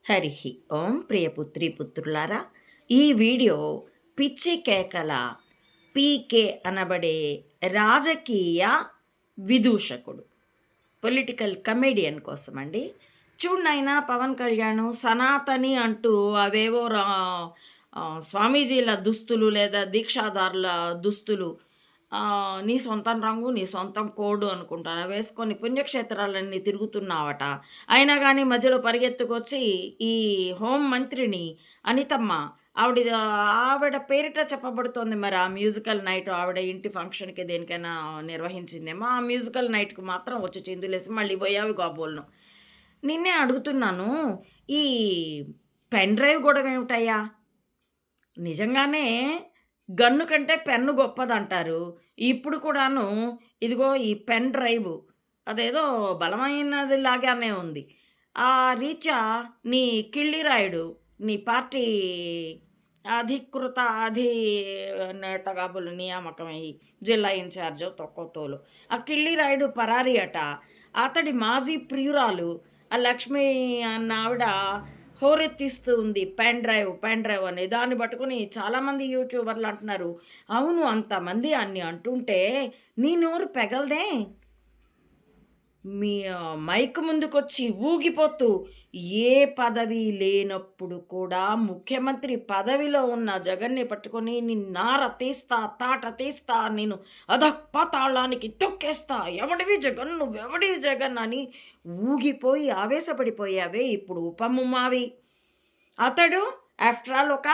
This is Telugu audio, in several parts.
హరి ఓం ప్రియపుత్రి పుత్రులారా, ఈ వీడియో పిచ్చి కేకల పీకే అనబడే రాజకీయ విదూషకుడు, పొలిటికల్ కమెడియన్ కోసం అండి. చూడనైనా పవన్ కళ్యాణ్ సనాతని అంటూ అవేవో స్వామీజీల దుస్తులు లేదా దీక్షాదారుల దుస్తులు, నీ సొంతం రంగు నీ సొంతం కోడ్ అనుకుంటాను వేసుకొని పుణ్యక్షేత్రాలన్నీ తిరుగుతున్నావట. అయినా కానీ మధ్యలో పరిగెత్తుకొచ్చి ఈ హోం మంత్రిని అనితమ్మ, ఆవిడ పేరిట చెప్పబడుతోంది. మరి ఆ మ్యూజికల్ నైట్ ఆవిడ ఇంటి ఫంక్షన్కి దేనికైనా నిర్వహించిందేమో. ఆ మ్యూజికల్ నైట్కి మాత్రం వచ్చి చిందులేసి మళ్ళీ పోయావి కాబోలను. నిన్నే అడుగుతున్నాను, ఈ పెన్ డ్రైవ్ గొడవ ఏమిటయ్యా? నిజంగానే గన్ను కంటే పెన్ను గొప్పదంటారు. ఇప్పుడు కూడాను ఇదిగో ఈ పెన్ డ్రైవ్ అదేదో బలమైనది లాగానే ఉంది. ఆ రీత్యా నీ కిళ్ళిరాయుడు, నీ పార్టీ అధికృత నేత కాబోలు నియామకమై జిల్లా ఇన్ఛార్జో తొక్కతోలు ఆ కిళ్ళిరాయుడు పరారి అట. అతడి మాజీ ప్రియురాలు ఆ లక్ష్మి అన్న ఆవిడ హోరెత్తిస్తూ ఉంది పెన్ డ్రైవ్ అని. దాన్ని పట్టుకుని చాలామంది యూట్యూబర్లు అంటున్నారు, అవును అంతమంది అన్ని అంటుంటే నీ నోరు పెగలదే? మీ మైక్ ముందుకొచ్చి ఊగిపోతూ ఏ పదవి లేనప్పుడు కూడా ముఖ్యమంత్రి పదవిలో ఉన్న జగన్ని పట్టుకొని నార తీస్తా, తాట తీస్తా, నేను అధపాతాళానికి తొక్కేస్తా, ఎవడివి జగన్, నువ్వెవడివి జగన్ అని ఊగిపోయి ఆవేశపడిపోయావే ఇప్పుడు ఉపముమావి. అతడు ఆఫ్టర్ ఆల్ ఒక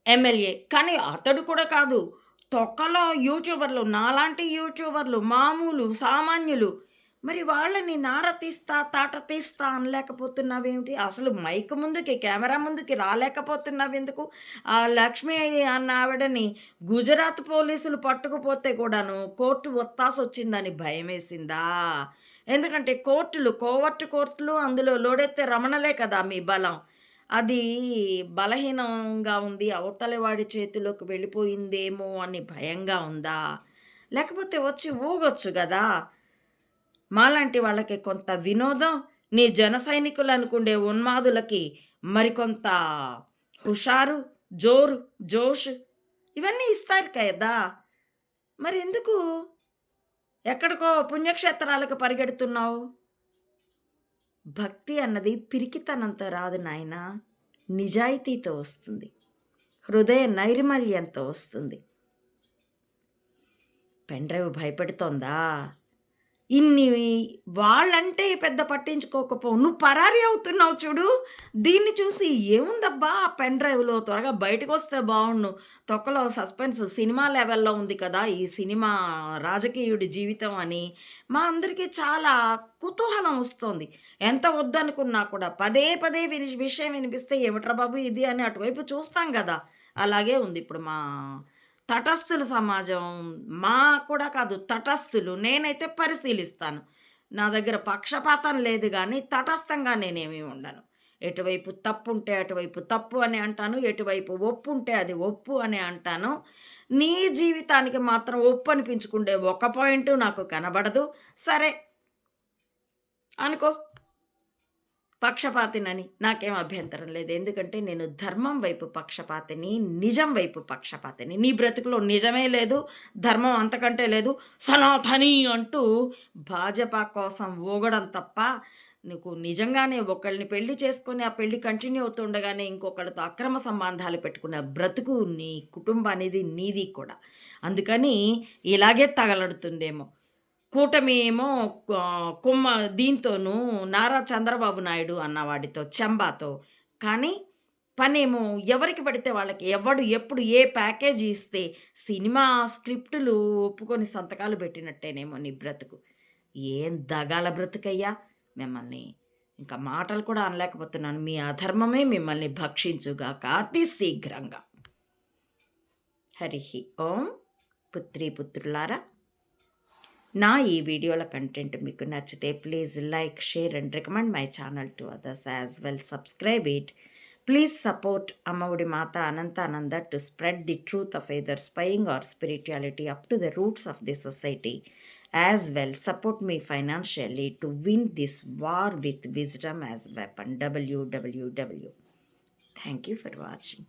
ఎమ్మెల్యే. కానీ అతడు కూడా కాదు, తొక్కలో యూట్యూబర్లు, నాలాంటి యూట్యూబర్లు, మామూలు సామాన్యులు, మరి వాళ్ళని నార తీస్తా, తాట తీస్తా అనలేకపోతున్నావేమిటి? అసలు మైక్ ముందుకి, కెమెరా ముందుకి రాలేకపోతున్నావెందుకు? ఆ లక్ష్మి అన్న ఆవిడని గుజరాత్ పోలీసులు పట్టుకుపోతే కూడాను కోర్టు ఒత్తాసొచ్చిందని భయమేసిందా? ఎందుకంటే కోవర్టు కోర్టులు, అందులో లోడెత్తే రమణలే కదా మీ బలం. అది బలహీనంగా ఉంది, అవతలి వాడి చేతిలోకి వెళ్ళిపోయిందేమో అని భయంగా ఉందా? లేకపోతే వచ్చి ఊగొచ్చు కదా. మాలాంటి వాళ్ళకి కొంత వినోదం, నీ జన సైనికులు అనుకుండే ఉన్మాదులకి మరికొంత హుషారు, జోరు, జోష్ ఇవన్నీ ఇస్తారు కదా. మరి ఎందుకు ఎక్కడికో పుణ్యక్షేత్రాలకు పరిగెడుతున్నావు? భక్తి అన్నది పిరికితనంతో రాదు నాయన, నిజాయితీతో వస్తుంది, హృదయ నైర్మల్యంతో వస్తుంది. పెన్ డ్రైవ్ భయపెడుతోందా? ఇన్ని వాళ్ళంటే పెద్ద పట్టించుకోకపోవు, నువ్వు పరారీ అవుతున్నావు చూడు. దీన్ని చూసి ఏముందబ్బా ఆ పెన్ డ్రైవ్లో, త్వరగా బయటకు వస్తే బాగుండు. తొక్కలో సస్పెన్స్ సినిమా లెవెల్లో ఉంది కదా ఈ సినిమా, రాజకీయుడి జీవితం అని మా అందరికీ చాలా కుతూహలం వస్తుంది. ఎంత వద్దనుకున్నా కూడా పదే పదే విషయం వినిపిస్తే ఏమిట్రా బాబు ఇది అని అటువైపు చూస్తాం కదా. అలాగే ఉంది ఇప్పుడు మా తటస్థుల సమాజం. మా కూడా కాదు, తటస్థులు. నేనైతే పరిశీలిస్తాను. నా దగ్గర పక్షపాతం లేదు కానీ తటస్థంగా నేనేమీ ఉండను. ఎటువైపు తప్పు ఉంటే అటువైపు తప్పు అని అంటాను, ఎటువైపు ఒప్పు ఉంటే అది ఒప్పు అని అంటాను. నీ జీవితానికి మాత్రం ఒప్పు అనిపించుకుంటే ఒక పాయింట్ నాకు కనబడదు. సరే అనుకో, పక్షపాతినని నాకేం అభ్యంతరం లేదు. ఎందుకంటే నేను ధర్మం వైపు పక్షపాతిని, నిజం వైపు పక్షపాతిని. నీ బ్రతుకులో నిజమే లేదు, ధర్మం అంతకంటే లేదు, సనాతని అంటూ భాజపా కోసం ఊగడం తప్ప నీకు నిజంగానే ఒకళ్ళని పెళ్లి చేసుకొని ఆ పెళ్లి కంటిన్యూ అవుతుండగానే ఇంకొకళ్ళతో అక్రమ సంబంధాలు పెట్టుకున్న బ్రతుకు నీ కుటుంబానిది, నీది కూడా. అందుకని ఇలాగే తగలడుతుందేమో. కూటమి ఏమో కుమ్మ దీంతోనూ నారా చంద్రబాబు నాయుడు అన్నవాడితో చెంబాతో. కానీ పనేమో ఎవరికి పడితే వాళ్ళకి, ఎవడు ఎప్పుడు ఏ ప్యాకేజీ ఇస్తే సినిమా స్క్రిప్టులు ఒప్పుకొని సంతకాలు పెట్టినట్టేనేమో నీ బ్రతుకు. ఏం దగాల బ్రతుకయ్యా మిమ్మల్ని. ఇంకా మాటలు కూడా అనలేకపోతున్నాను. మీ అధర్మమే మిమ్మల్ని భక్షించుగాక అతి శీఘ్రంగా. హరి ఓం పుత్రీ పుత్రులారా, నా ఈ వీడియోల కంటెంట్ మీకు నచ్చితే please like, share and recommend my channel to others as well. Subscribe it. Please support Ammaodi Mata Anantananda to spread the truth of either spying or spirituality up to the roots of the society. as well support me financially to win this war with wisdom as weapon. www. Thank you for watching.